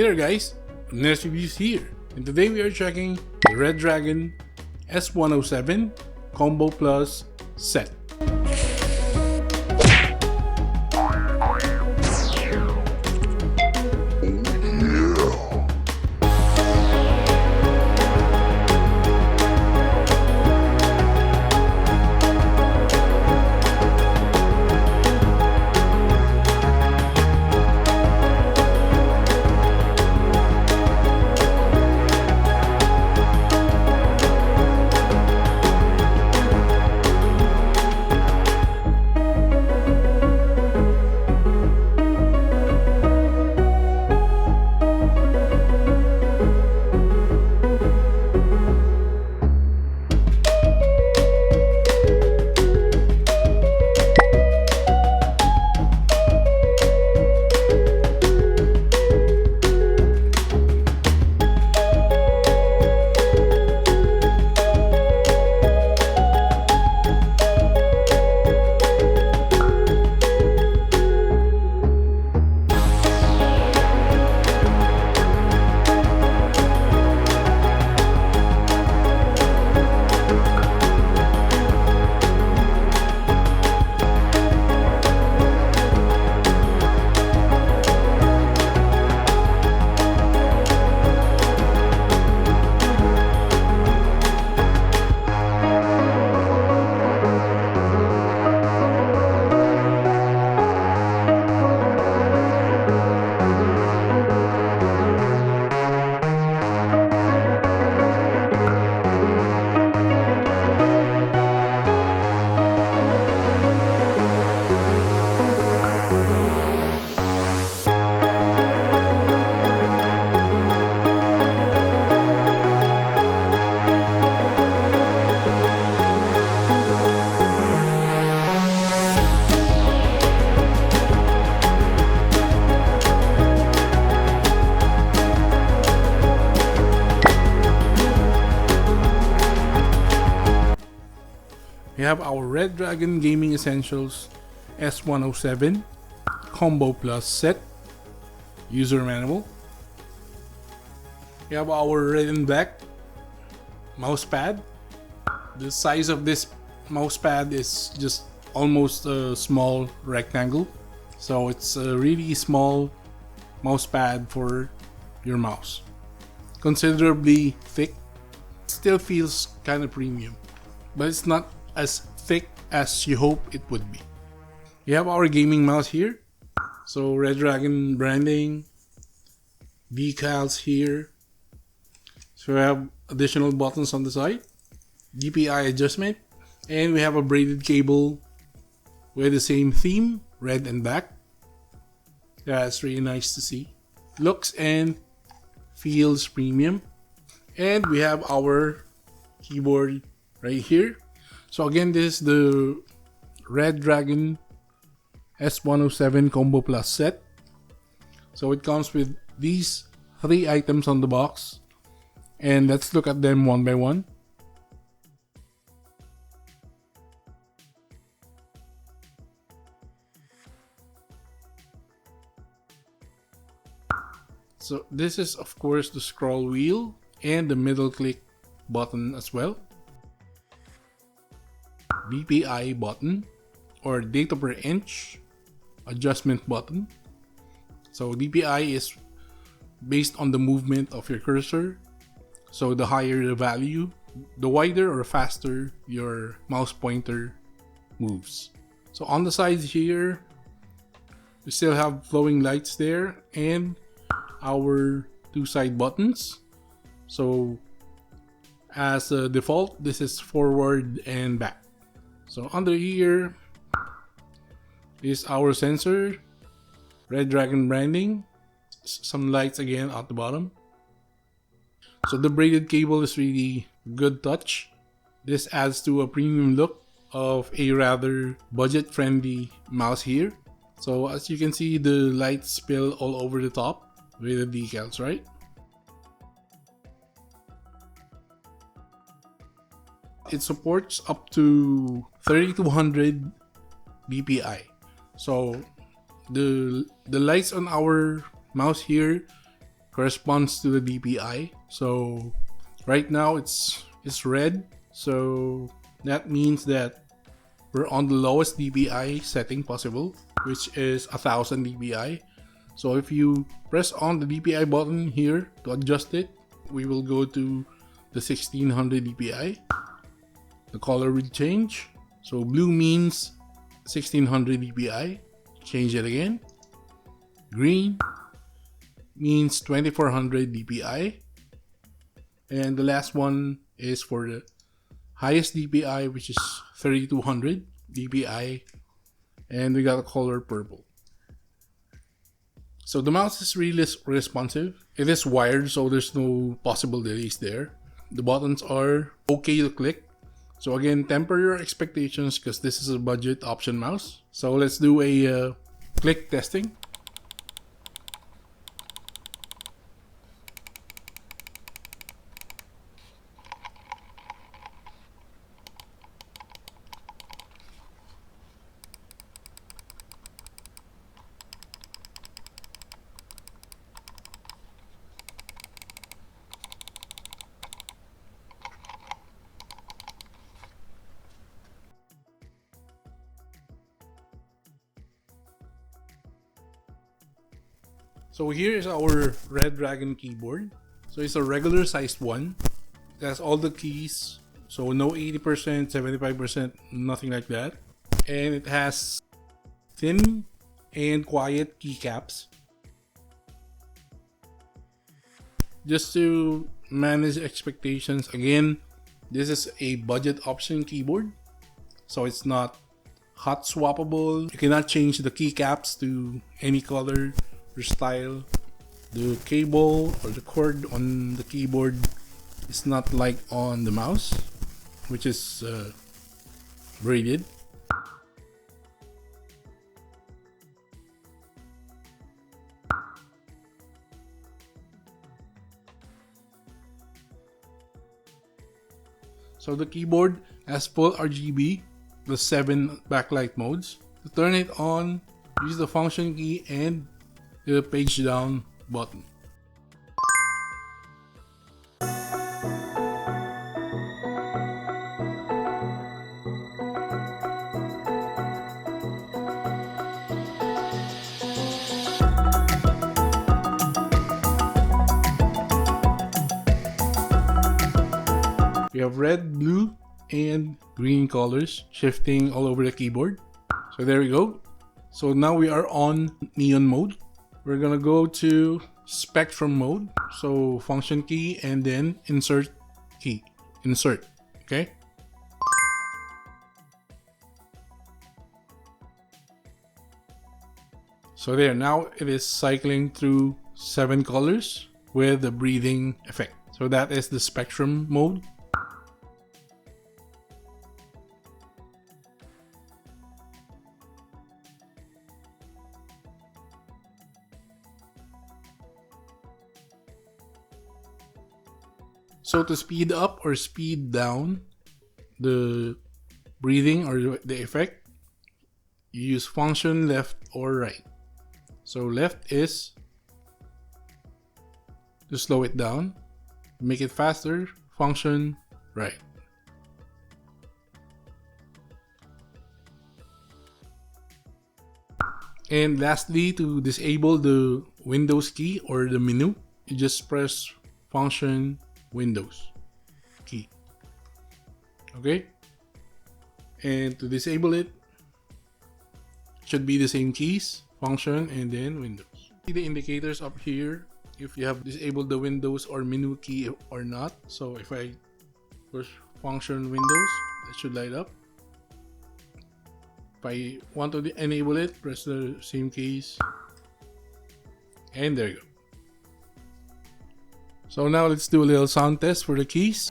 Hey there guys, Abners Reviews here, and today we are checking the Redragon S107 Combo Plus set. We have our Redragon Gaming Essentials S107 Combo Plus set user manual. We have our red and black mouse pad. The size of this mouse pad is just almost a small rectangle, so it's a really small mouse pad for your mouse. Considerably thick, still feels kind of premium, but it's not as thick as you hope it would be. We have our gaming mouse here, so Redragon branding, decals here. So we have additional buttons on the side, DPI adjustment, and we have a braided cable with the same theme, red and black. Yeah, it's really nice to see. Looks and feels premium. And we have our keyboard right here. So again, this is the Redragon S107 Combo Plus set. So it comes with these 3 items on the box, and let's look at them one by one. So this is of course the scroll wheel and the middle click button as well. DPI button or data per inch adjustment button. So DPI is based on the movement of your cursor. So the higher the value, the wider or faster your mouse pointer moves. So on the sides here, we still have flowing lights there and our 2 side buttons. So as a default, this is forward and back. So under here is our sensor, Redragon branding, some lights again at the bottom. So the braided cable is really good touch. This adds to a premium look of a rather budget-friendly mouse here. So as you can see, the lights spill all over the top with the decals, right? It supports up to 3200 dpi. So the lights on our mouse here corresponds to the DPI. So right now it's red, so that means that we're on the lowest DPI setting possible, which is 1000 DPI. So if you press on the DPI button here to adjust it, we will go to the 1600 DPI. The color will change. So blue means 1600 DPI. Change it again. Green means 2400 DPI. And the last one is for the highest DPI, which is 3200 DPI. And we got a color purple. So the mouse is really responsive. It is wired, so there's no possible delays there. The buttons are okay to click. So again, temper your expectations because this is a budget option mouse. So let's do a click testing. So here is our Redragon keyboard. So it's a regular sized one. It has all the keys. So no 80%, 75%, nothing like that. And it has thin and quiet keycaps. Just to manage expectations, again, this is a budget option keyboard. So it's not hot swappable. You cannot change the keycaps to any color or style. The cable or the cord on the keyboard is not like on the mouse, which is braided. So the keyboard has full RGB with 7 backlight modes. To turn it on, use the function key and the page down button. We have red, blue, and green colors shifting all over the keyboard. So there we go. So now we are on neon mode. We're gonna go to spectrum mode. So function key and then insert key. Insert. Okay. So there, now it is cycling through 7 colors with the breathing effect. So that is the spectrum mode. So to speed up or speed down the breathing or the effect, you use function left or right. So left is to slow it down, make it faster, function right. And lastly, to disable the Windows key or the menu, you just press function Windows key. Okay, and to disable it, should be the same keys, function and then Windows. See the indicators up here if you have disabled the Windows or menu key or not. So if I push function Windows, it should light up. If I want to enable it, press the same keys, and there you go. So now let's do a little sound test for the keys.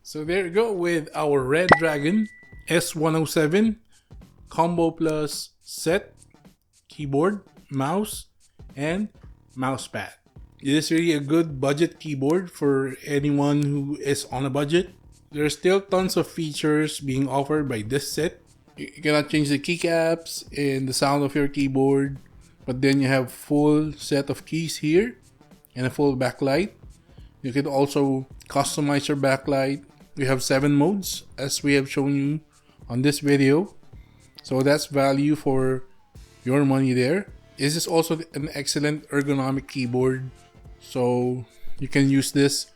So there you go with our Redragon S107 Combo Plus set, keyboard, mouse, and mousepad. It is really a good budget keyboard for anyone who is on a budget. There are still tons of features being offered by this set. You cannot change the keycaps and the sound of your keyboard, but then you have full set of keys here and a full backlight. You can also customize your backlight. We have 7 modes as we have shown you on this video. So that's value for your money there. This is also an excellent ergonomic keyboard. So you can use this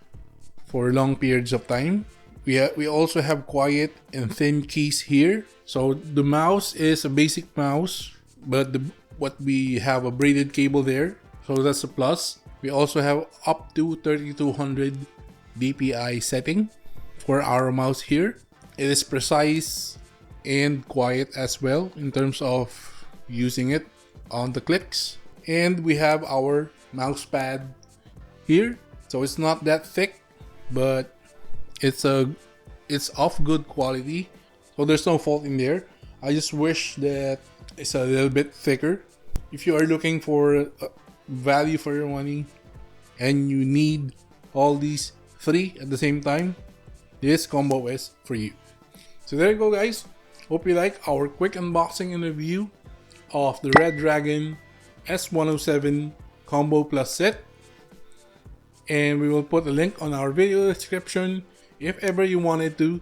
for long periods of time. We also have quiet and thin keys here. So the mouse is a basic mouse, but what we have a braided cable there. So that's a plus. We also have up to 3200 DPI setting for our mouse here. It is precise and quiet as well in terms of using it on the clicks. And we have our mouse pad here. So it's not that thick, but it's of good quality. So there's no fault in there. I just wish that it's a little bit thicker. If you are looking for value for your money and you need all these 3 at the same time, this combo is for you. So there you go, guys. Hope you like our quick unboxing and review of the Redragon S107 Combo Plus set. And we will put a link on our video description if ever you wanted to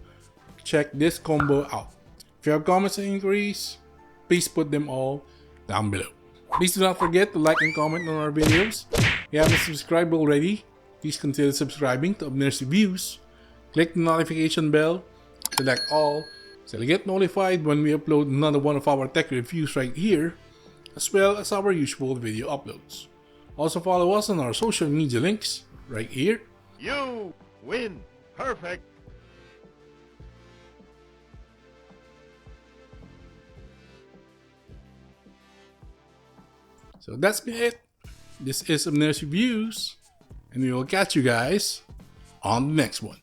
check this combo out. If you have comments and inquiries, please put them all down below. Please do not forget to like and comment on our videos. If you haven't subscribed already, please consider subscribing to Abners Reviews. Click the notification bell, select all, so you'll get notified when we upload another one of our tech reviews right here, as well as our usual video uploads. Also follow us on our social media links right here. You win. Perfect. So that's been it. This is Abners Reviews, and we will catch you guys on the next one.